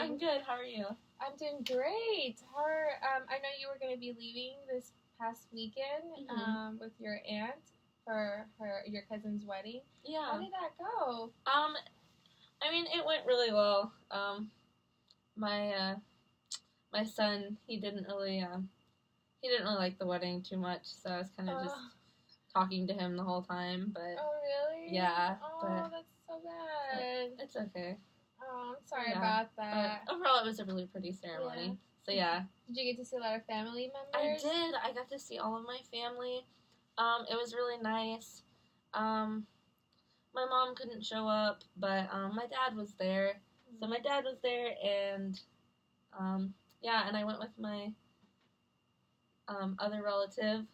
I'm good. How are you? I'm doing great. I know you were going to be leaving this past weekend with your aunt for your cousin's wedding. Yeah. How did that go? I mean, it went really well. My my son, he didn't really like the wedding too much, so I was kind of just talking to him the whole time. But oh really? Yeah. Oh, that's so bad. It's okay. Oh, I'm sorry about that. But overall, it was a really pretty ceremony. Yeah. So yeah. Did you get to see a lot of family I members? did. I got to see all of my family. It was really nice. My mom couldn't show up, but my dad was there. So my dad was there, and yeah, and I went with my other relative.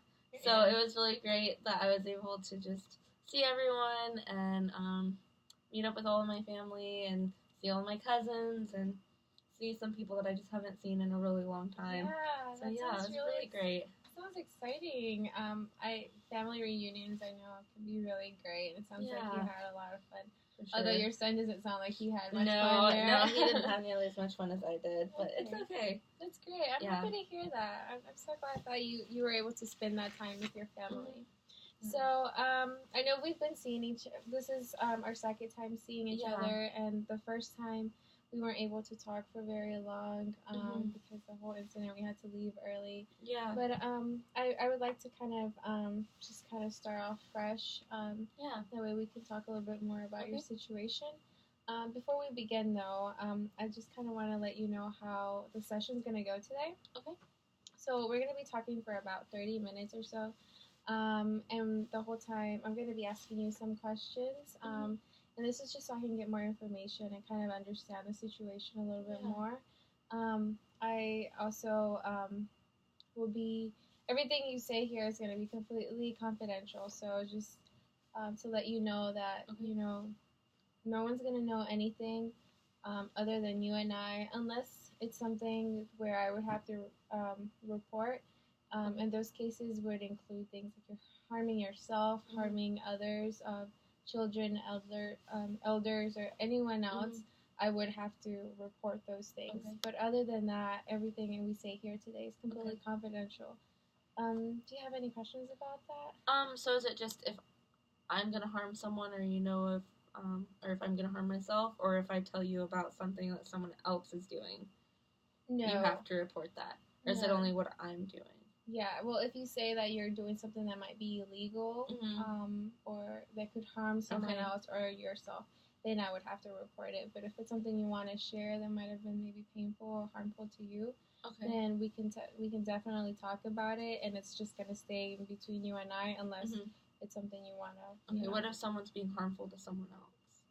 So it was really great that I was able to just see everyone and meet up with all of my family and see all of my cousins and see some people that I just haven't seen in a really long time. Yeah, so yeah, it was really great. Sounds exciting. Family reunions I know can be really great. It sounds like you had a lot of fun. Sure. Although your son doesn't sound like he had much fun there. No, he didn't have nearly as much fun as I did, but it's okay. That's great. I'm happy to hear that. I'm so glad that you were able to spend that time with your family. Mm-hmm. So I know we've been seeing this is our second time seeing each other, and the first time we weren't able to talk for very long because the whole incident, we had to leave early. Yeah. But I would like to kind of just kind of start off fresh. That way we can talk a little bit more about your situation. Before we begin, though, I just kind of want to let you know how the session's going to go today. Okay. So we're going to be talking for about 30 minutes or so. And the whole time, I'm going to be asking you some questions. And this is just so I can get more information and kind of understand the situation a little bit more. I also will be, everything you say here is going to be completely confidential. So just to let you know that, you know, no one's going to know anything other than you and I, unless it's something where I would have to report. And those cases would include things like you're harming yourself, harming others, children, elders, or anyone else. I would have to report those things. Okay. But other than that, everything we say here today is completely confidential. Do you have any questions about that? So is it just if I'm going to harm someone, or you know if or if I'm going to harm myself, or if I tell you about something that someone else is doing, you have to report that? Or is it only what I'm doing? Yeah, well, if you say that you're doing something that might be illegal or that could harm someone else or yourself, then I would have to report it. But if it's something you want to share that might have been maybe painful or harmful to you, then we can definitely talk about it, and it's just going to stay between you and I unless it's something you want to. Okay, what if someone's being harmful to someone else?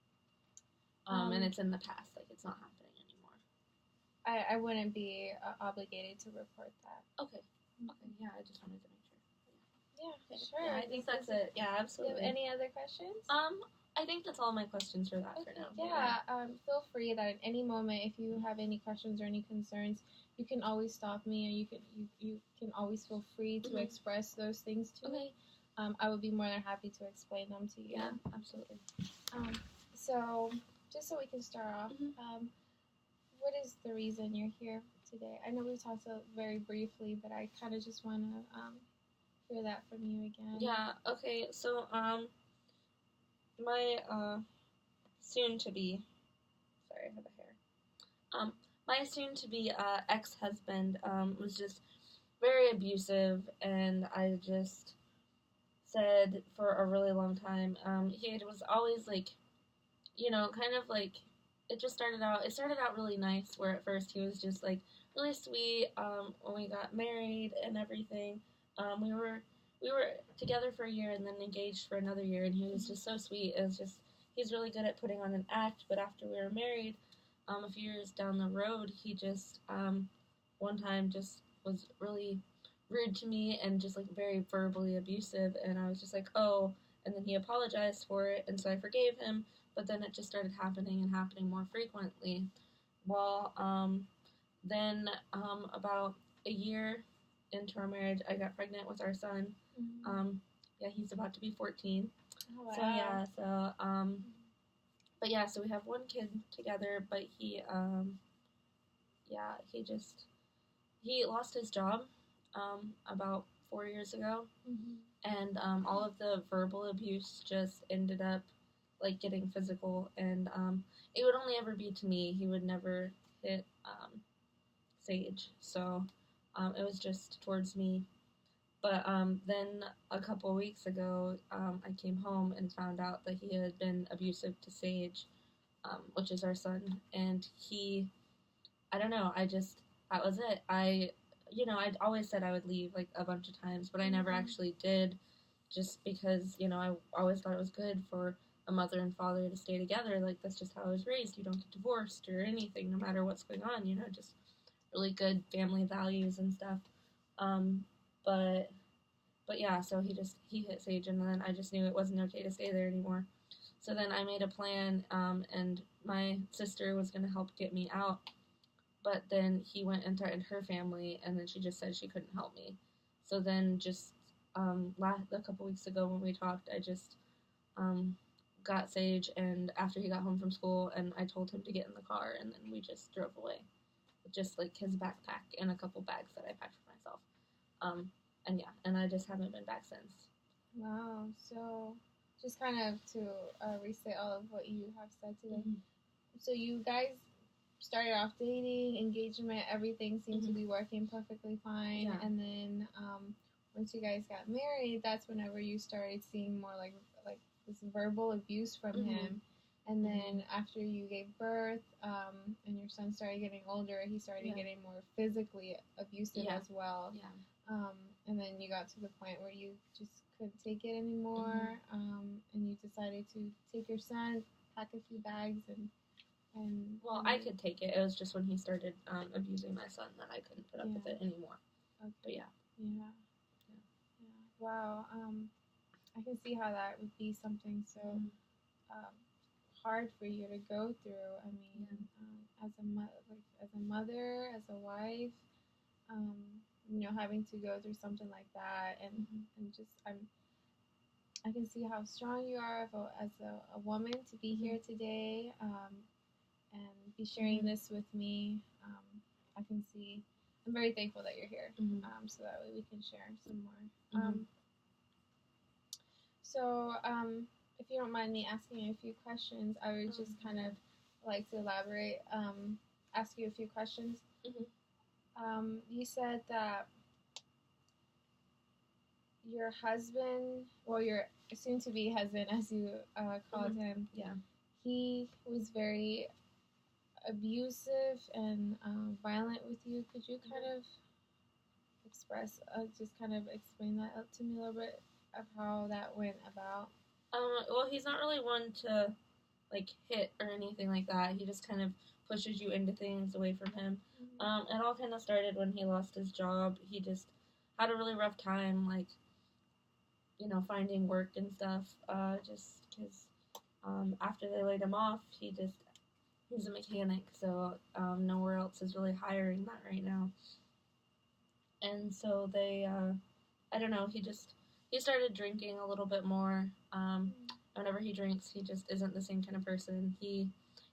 And it's in the past, like it's not happening anymore. I wouldn't be obligated to report that. Okay. Okay, yeah, I just wanted to make sure. Yeah, sure. Yeah, I think that's it. Yeah, absolutely. Do you have any other questions? I think that's all my questions for that for now. Yeah, feel free that at any moment, if you have any questions or any concerns, you can always stop me, and you can always feel free to express those things to me. I would be more than happy to explain them to you. Yeah, absolutely. So, just so we can start off, what is the reason you're here today? I know we talked very briefly, but I kind of just want to hear that from you again. Yeah, okay, so, my, soon-to-be, sorry, I have a hair, my soon-to-be, ex-husband, was just very abusive, and I just said for a really long time, he was always, like, you know, kind of, like, it started out really nice, where at first he was just, like, really sweet, when we got married and everything. We were together for a year and then engaged for another year, and he was just so sweet. It was just, he's really good at putting on an act, but after we were married, a few years down the road, he just, one time just was really rude to me and just, like, very verbally abusive, and I was just like, oh, and then he apologized for it, and so I forgave him, but then it just started happening more frequently. Well, then about a year into our marriage, I got pregnant with our son. Yeah, he's about to be 14. Oh, wow. So yeah, so we have one kid together, but he yeah, he lost his job about 4 years ago, and all of the verbal abuse just ended up like getting physical, and it would only ever be to me. He would never hit Sage, so it was just towards me. But then a couple weeks ago, I came home and found out that he had been abusive to Sage, which is our son, and I don't know, that was it. I'd always said I would leave like a bunch of times, but I never actually did, just because, I always thought it was good for a mother and father to stay together. Like, that's just how I was raised. You don't get divorced or anything, no matter what's going on, just really good family values and stuff. Um, but, but yeah, so he hit Sage, and then I just knew it wasn't okay to stay there anymore. So then I made a plan, and my sister was going to help get me out, but then he went and threatened her family, and then she just said she couldn't help me. So then just a couple weeks ago when we talked, I just got Sage, and after he got home from school, and I told him to get in the car, and then we just drove away with just like his backpack and a couple bags that I packed for myself. And I just haven't been back since. Wow. So just kind of to restate all of what you have said today. So you guys started off dating, engagement, everything seemed to be working perfectly fine. Yeah. And then once you guys got married, that's whenever you started seeing more like this verbal abuse from him. And then after you gave birth, and your son started getting older, he started getting more physically abusive as well. Yeah. And then you got to the point where you just couldn't take it anymore, and you decided to take your son, pack a few bags, and well, I could take it. It was just when he started abusing my son that I couldn't put up with it anymore. Okay. But yeah. Wow. I can see how that would be something so hard for you to go through. I mean, as a mother, as a wife, having to go through something like that, and just I can see how strong you are as a woman to be here today, and be sharing this with me. I can see. I'm very thankful that you're here, so that way we can share some more. So, if you don't mind me asking you a few questions, I would just kind of like to elaborate, ask you a few questions. You said that your husband, well, your soon-to-be husband, as you called him, he was very abusive and violent with you. Could you kind of explain that to me a little bit of how that went about? Well, he's not really one to like hit or anything like that. He just kind of pushes you into things away from him. It all kind of started when he lost his job. He just had a really rough time, like, finding work and stuff. Just because after they laid him off, he's a mechanic, so nowhere else is really hiring that right now. And so they, I don't know, he started drinking a little bit more. Whenever he drinks, he just isn't the same kind of person. He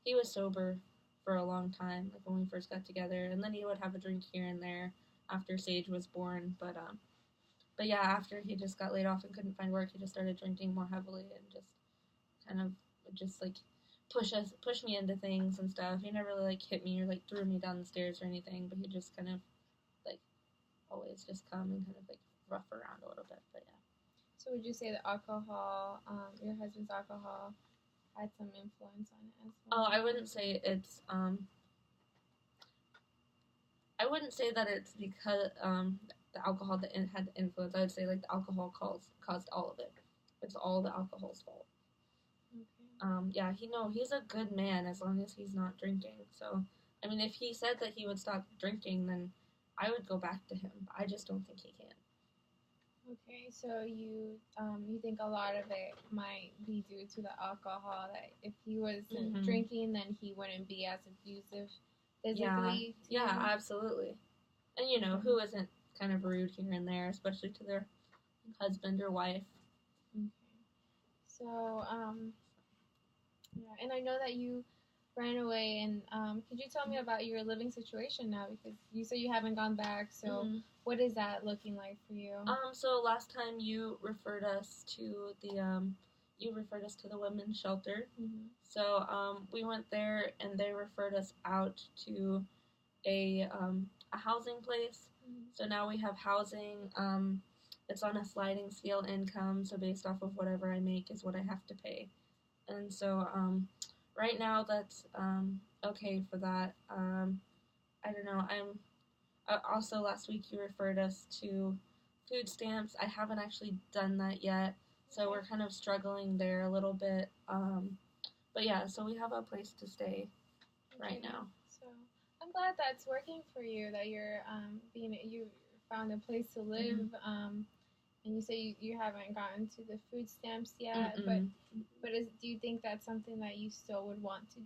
was sober for a long time, like when we first got together, and then he would have a drink here and there after Sage was born. But yeah, after he just got laid off and couldn't find work, he just started drinking more heavily and just kind of just like push me into things and stuff. He never really like hit me or like threw me down the stairs or anything, but he just kind of like always just come and kind of like rough around a little bit. But yeah. So would you say that alcohol, your husband's alcohol, had some influence on it as well? Oh, I wouldn't say it's I wouldn't say that it's because the alcohol that had the influence. I would say like the alcohol caused all of it. It's all the alcohol's fault. Okay. Yeah, he's a good man as long as he's not drinking. So, I mean, if he said that he would stop drinking, then I would go back to him. But I just don't think he can. Okay, so you think a lot of it might be due to the alcohol. That if he wasn't drinking, then he wouldn't be as abusive physically. Yeah, absolutely. And who isn't kind of rude here and there, especially to their husband or wife. Okay. So, yeah, and I know that you ran away. And could you tell me about your living situation now? Because you said you haven't gone back. So what is that looking like for you? So last time you referred us to the women's shelter. Mm-hmm. So we went there, and they referred us out to a housing place. Mm-hmm. So now we have housing. It's on a sliding scale income, so based off of whatever I make is what I have to pay. And so right now that's okay for that. I don't know. I'm also last week you referred us to food stamps. I haven't actually done that yet, so we're kind of struggling there a little bit. But yeah, so we have a place to stay right now. So I'm glad that's working for you. That you're you found a place to live. Mm-hmm. And you say you haven't gotten to the food stamps yet, but do you think that's something that you still would want to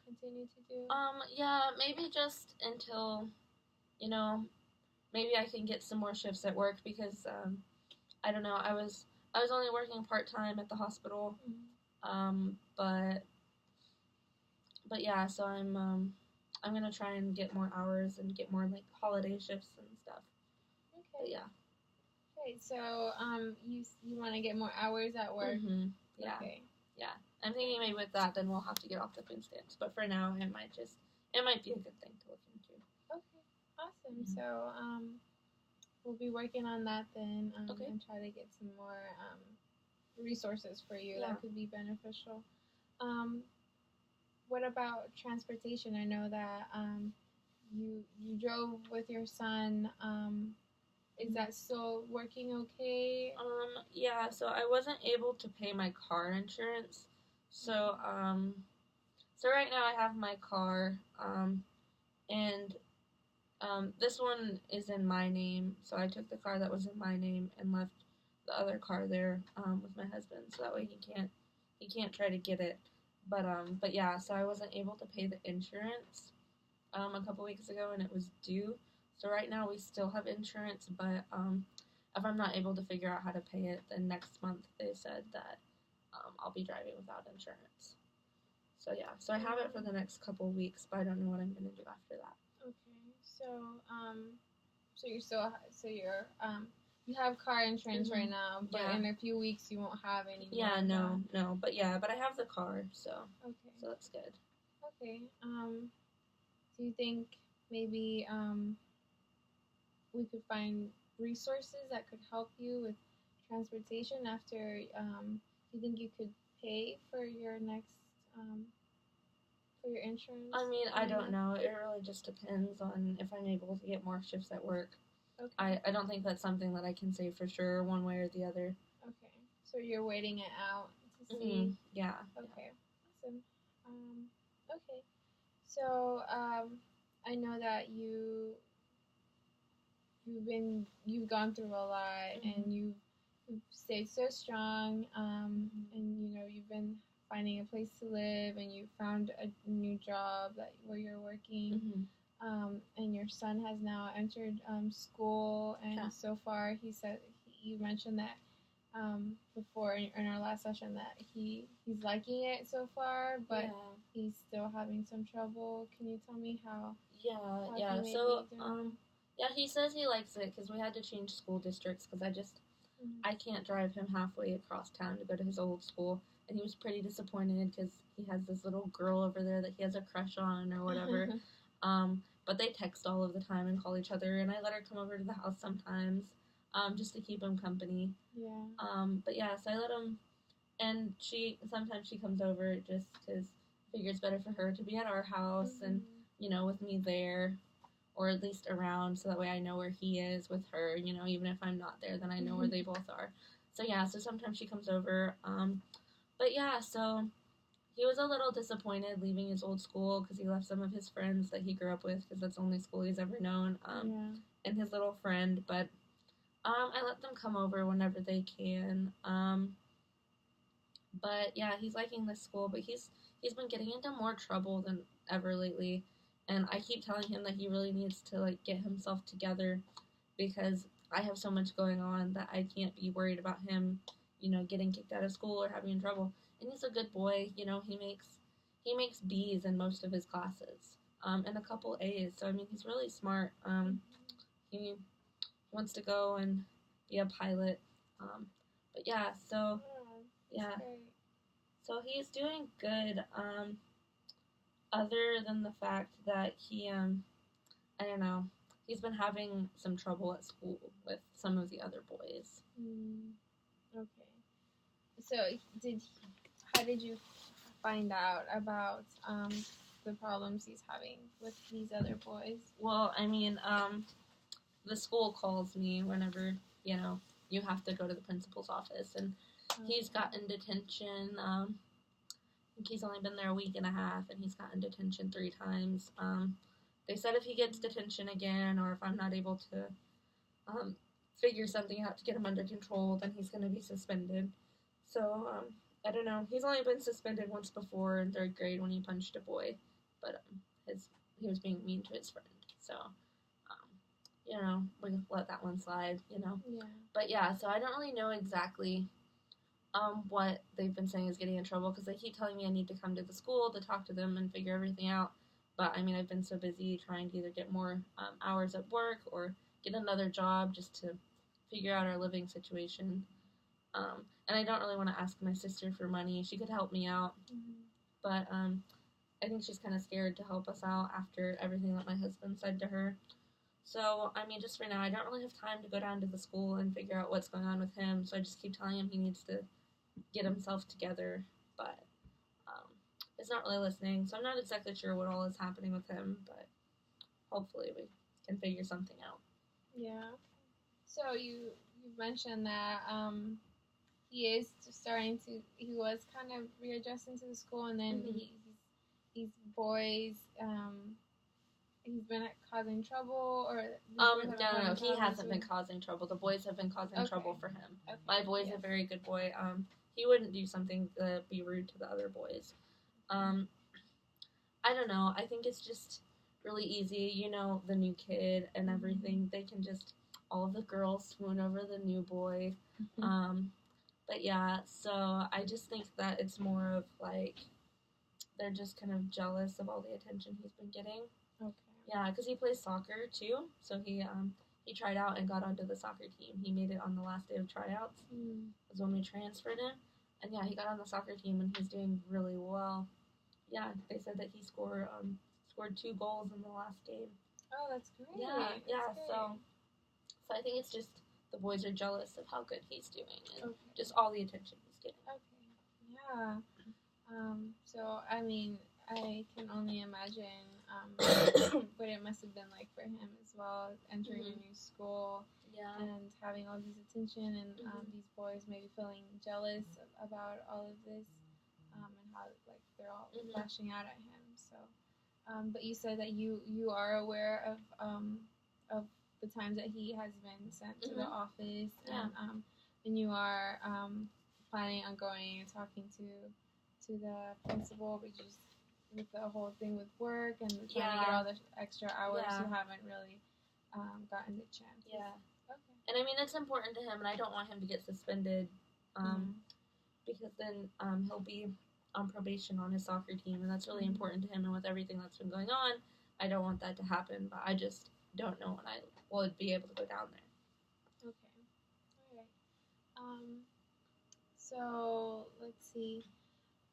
continue to do? Yeah, maybe just until, maybe I can get some more shifts at work because I don't know. I was only working part-time at the hospital, but yeah. So I'm gonna try and get more hours and get more like holiday shifts and stuff. Okay. But yeah. Okay, so you want to get more hours at work? Mm-hmm. Yeah. Okay. Yeah. I'm thinking maybe with that, then we'll have to get off the food stamps. But for now, it might be a good thing to look into. Okay. Awesome. Mm-hmm. So we'll be working on that then, okay. and try to get some more resources for you that could be beneficial. What about transportation? I know that you drove with your son. Is that still working okay? Yeah, so I wasn't able to pay my car insurance. So so right now I have my car, and this one is in my name. So I took the car that was in my name and left the other car there with my husband, so that way he can't try to get it. But yeah, so I wasn't able to pay the insurance a couple weeks ago, and it was due. So right now we still have insurance, but if I'm not able to figure out how to pay it, then next month they said that I'll be driving without insurance. So yeah, so I have it for the next couple weeks, but I don't know what I'm gonna do after that. Okay, so you're you have car insurance right now, but in a few weeks you won't have any. Yeah, no, but I have the car, so okay, so that's good. Okay, do you think maybe we could find resources that could help you with transportation after do you think you could pay for your next for your insurance? I mean, I don't know. It really just depends on if I'm able to get more shifts at work. Okay. I don't think that's something that I can say for sure one way or the other. Okay. So you're waiting it out to see? Mm-hmm. Yeah. Okay. Awesome. Okay. So I know that you've gone through a lot, and you've stayed so strong, and you've been finding a place to live, and you found a new job where you're working, and your son has now entered school, and so far you mentioned that before in our last session that he's liking it so far, but he's still having some trouble. Can you tell me how? Yeah. So yeah, he says he likes it because we had to change school districts because I can't drive him halfway across town to go to his old school. And he was pretty disappointed because he has this little girl over there that he has a crush on or whatever. But they text all of the time and call each other, and I let her come over to the house sometimes just to keep him company. Yeah. But yeah, so I let him, and sometimes she comes over just because I figure it's better for her to be at our house and, with me there, or at least around, so that way I know where he is with her, even if I'm not there, then I know where they both are. So yeah, so sometimes she comes over. But yeah, so he was a little disappointed leaving his old school because he left some of his friends that he grew up with because that's the only school he's ever known, and his little friend. But I let them come over whenever they can. But yeah, he's liking this school, but he's been getting into more trouble than ever lately. And I keep telling him that he really needs to get himself together because I have so much going on that I can't be worried about him, getting kicked out of school or having trouble. And he's a good boy, he he makes B's in most of his classes, and a couple A's. So I mean, he's really smart. He wants to go and be a pilot. But yeah, so yeah, so he's doing good. Other than the fact that he, I don't know, he's been having some trouble at school with some of the other boys. Okay. So how did you find out about the problems he's having with these other boys? Well, I mean, the school calls me whenever, you have to go to the principal's office, and he's gotten detention. I think he's only been there a week and a half, and he's gotten detention 3 times. They said if he gets detention again, or if I'm not able to figure something out to get him under control, then he's going to be suspended. So, I don't know. He's only been suspended once before in 3rd grade when he punched a boy, but he was being mean to his friend. So, we can let that one slide, Yeah. But yeah, so I don't really know exactly what they've been saying is getting in trouble, because they keep telling me I need to come to the school to talk to them and figure everything out. But I mean, I've been so busy trying to either get more hours at work or get another job just to figure out our living situation. And I don't really want to ask my sister for money. She could help me out, but I think she's kind of scared to help us out after everything that my husband said to her. So, I mean, just for now, I don't really have time to go down to the school and figure out what's going on with him. So I just keep telling him he needs to get himself together, but it's not really listening. So I'm not exactly sure what all is happening with him, but hopefully we can figure something out. Yeah. So you mentioned that he was kind of readjusting to the school, and then these boys, he's been causing trouble, or no, he hasn't been causing trouble. The boys have been causing trouble for him. Okay. My boy's a very good boy. He wouldn't do something to be rude to the other boys. I don't know. I think it's just really easy, the new kid and everything. They can just, all of the girls swoon over the new boy. But yeah, so I just think that it's more of like, they're just kind of jealous of all the attention he's been getting. Okay. Yeah, because he plays soccer too. So he tried out and got onto the soccer team. He made it on the last day of tryouts. Was when we transferred him. And yeah, he got on the soccer team and he's doing really well. Yeah, they said that he scored 2 goals in the last game. Oh, that's great. Yeah. So I think it's just the boys are jealous of how good he's doing and just all the attention he's getting. Okay. Yeah. So I mean, I can only imagine what it must have been like for him as well, entering a new school and having all these attention, and these boys maybe feeling jealous about all of this, and how like they're all flashing out at him. So, but you said that you are aware of the times that he has been sent to the office, and you are planning on going and talking to the principal, but just with the whole thing with work and trying to get all the extra hours, you haven't really gotten the chance. Yeah. Okay. And I mean, it's important to him, and I don't want him to get suspended, because then he'll be on probation on his soccer team, and that's really important to him. And with everything that's been going on, I don't want that to happen. But I just don't know when I would be able to go down there. Okay. All right. So let's see.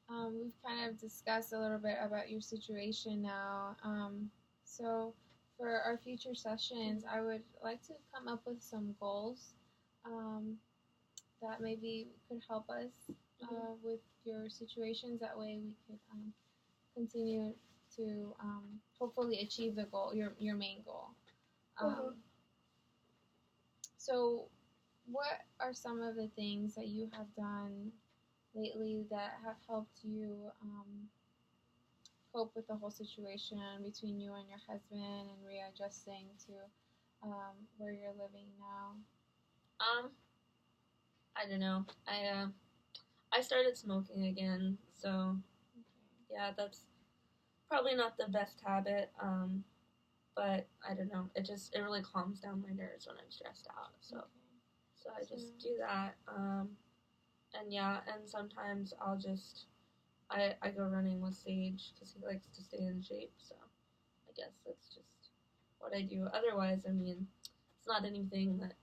We've kind of discussed a little bit about your situation now. So for our future sessions, I would like to come up with some goals that maybe could help us with your situations. That way we could continue to hopefully achieve the goal, your main goal. So what are some of the things that you have done lately that have helped you cope with the whole situation between you and your husband and readjusting to where you're living now? I don't know. I started smoking again, so yeah, that's probably not the best habit. But I don't know. It really calms down my nerves when I'm stressed out. So I just do that. And sometimes I'll just I go running with Sage because he likes to stay in shape. So I guess that's just what I do. Otherwise, I mean, it's not anything that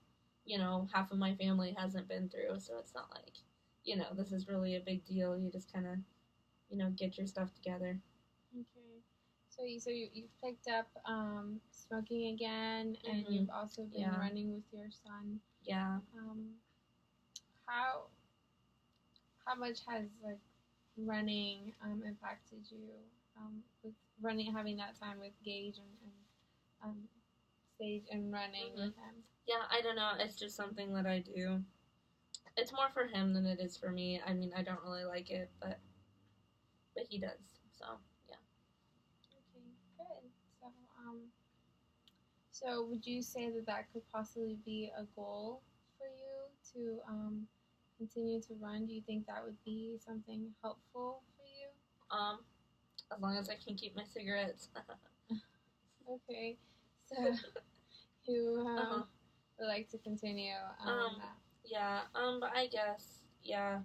half of my family hasn't been through. So it's not like this is really a big deal. You just kind of get your stuff together. Okay. You've picked up smoking again, and you've also been running with your son. Yeah. How much has like running impacted you with running, having that time with Gage and Sage and running with him? Yeah, I don't know. It's just something that I do. It's more for him than it is for me. I mean, I don't really like it, but he does. So yeah. Okay, good. So would you say that could possibly be a goal for you to continue to run? Do you think that would be something helpful for you? As long as I can keep my cigarettes. Okay, so you would like to continue that. Yeah, but I guess, yeah,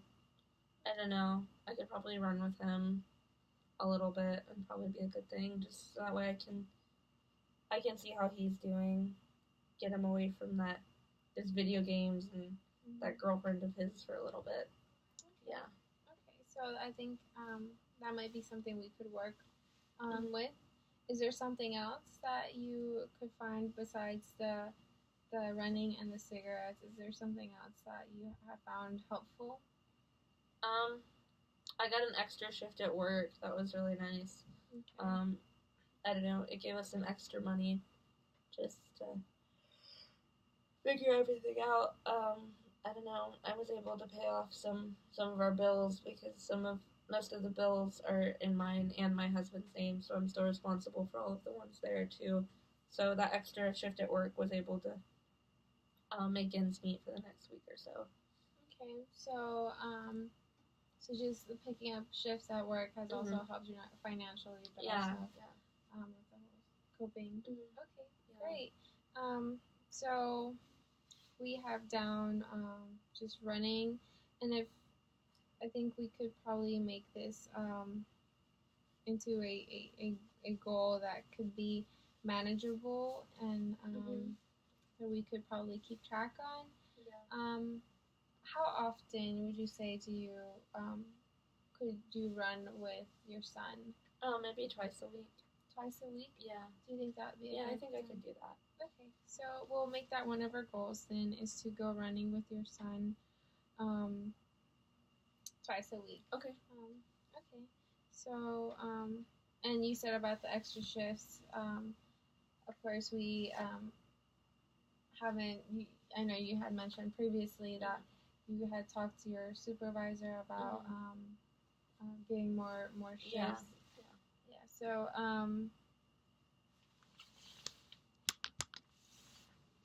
I don't know. I could probably run with him a little bit and probably be a good thing. Just so that way I can see how he's doing, get him away from his video games and that girlfriend of his for a little bit. Yeah. Okay, so I think that might be something we could work with. Is there something else that you could find besides the running and the cigarettes? Is there something else that you have found helpful? I got an extra shift at work. That was really nice. Okay. I don't know. It gave us some extra money just to figure everything out. I don't know. I was able to pay off some of our bills because most of the bills are in mine and my husband's name, so I'm still responsible for all of the ones there too. So that extra shift at work was able to make ends meet for the next week or so. Okay, so just picking up shifts at work has also helped you not financially, but also with the whole coping. Okay, great. So we have down just running, and I think we could probably make this into a goal that could be manageable and that we could probably keep track on. Yeah. How often would you say could you run with your son? Maybe twice a week. Twice a week? Yeah. Do you think that would be I think I could do that. Okay, so we'll make that one of our goals then, is to go running with your son twice a week. Okay. Okay. So, and you said about the extra shifts. Of course, we haven't. I know you had mentioned previously that you had talked to your supervisor about getting more shifts. Yeah. So,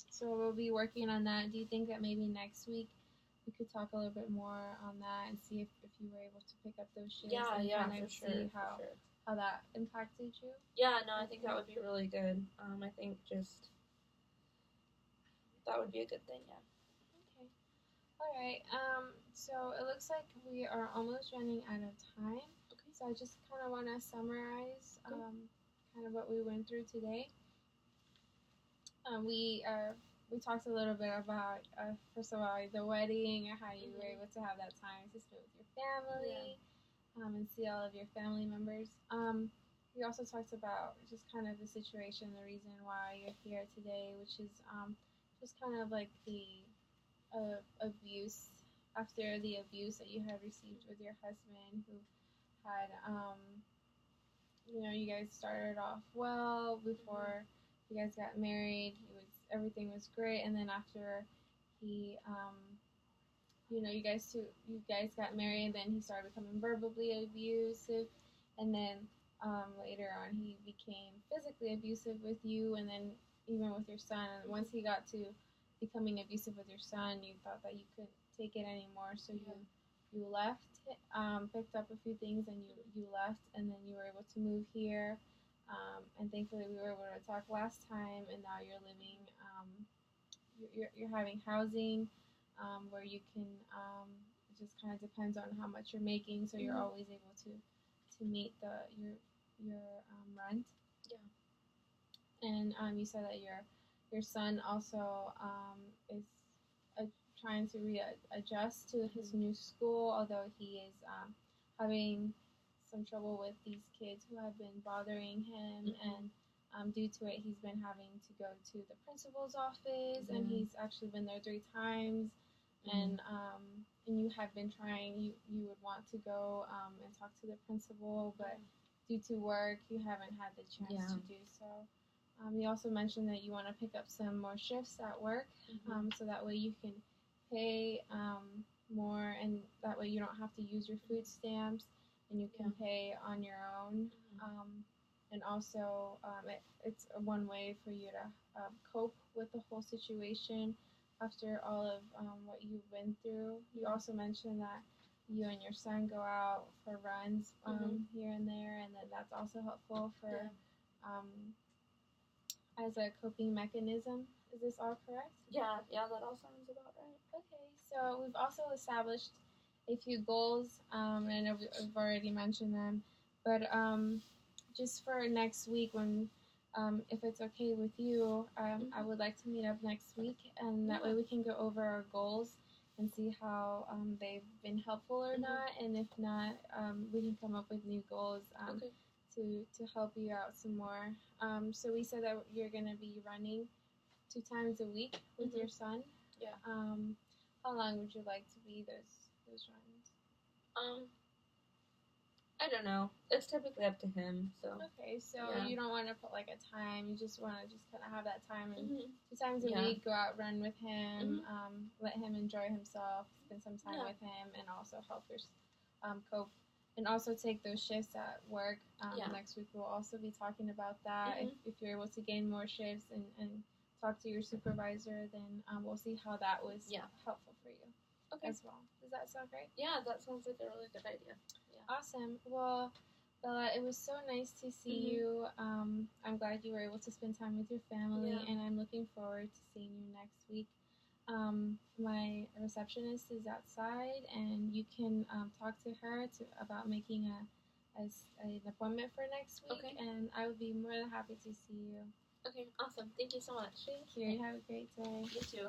so we'll be working on that. Do you think that maybe next week we could talk a little bit more on that and see if you were able to pick up those shifts and kind of see how that impacted you? Yeah, no, I think that would be really good. I think just that would be a good thing, yeah. Okay. All right. So it looks like we are almost running out of time. Okay. So I just kind of want to summarize kind of what we went through today. We talked a little bit about first of all the wedding and how you were able to have that time to spend with your family and see all of your family members. We also talked about just kind of the situation, the reason why you're here today, which is just kind of like the abuse, after the abuse that you had received with your husband, who had you guys started off well before you guys got married. Everything was great, and then after he you guys got married, and then he started becoming verbally abusive, and then later on he became physically abusive with you, and then even with your son. And once he got to becoming abusive with your son, you thought that you couldn't take it anymore, so you left, picked up a few things, and you left, and then you were able to move here, and thankfully we were able to talk last time, and now you're living, you're having housing where you can just kind of depends on how much you're making, so you're Mhm. always able to meet your rent. Yeah. And you said that your son also is uh, trying to readjust to his new school, although he is having some trouble with these kids who have been bothering him, Mhm. and due to it, he's been having to go to the principal's office, and he's actually been there 3 times. And you have been trying. You would want to go and talk to the principal, but due to work, you haven't had the chance to do so. You also mentioned that you want to pick up some more shifts at work, so that way you can pay more, and that way you don't have to use your food stamps, and you can pay on your own. And also, it's one way for you to cope with the whole situation after all of what you've been through. You also mentioned that you and your son go out for runs here and there, and then that's also helpful for as a coping mechanism. Is this all correct? Yeah, that all sounds about right. Okay, so we've also established a few goals, and I know we've already mentioned them, but just for next week, when if it's okay with you, I would like to meet up next week, and that way we can go over our goals and see how they've been helpful or not, and if not, we can come up with new goals to help you out some more. So we said that you're going to be running 2 times a week with your son. Yeah. How long would you like to be those runs? I don't know. It's typically up to him. So. Okay, so you don't want to put like a time. You just want to just kind of have that time, and 2 times a week, go out, run with him, let him enjoy himself, spend some time with him, and also help your cope. And also take those shifts at work. Next week we'll also be talking about that. If you're able to gain more shifts and talk to your supervisor, then we'll see how that was helpful for you as well. Does that sound great? Yeah, that sounds like a really good idea. Yeah. Awesome. Well, Bella, it was so nice to see you. I'm glad you were able to spend time with your family, and I'm looking forward to seeing you next week. My receptionist is outside, and you can talk to her about making an appointment for next week, and I would be more than happy to see you. Okay, awesome. Thank you so much. Thank you. Have a great day. You too.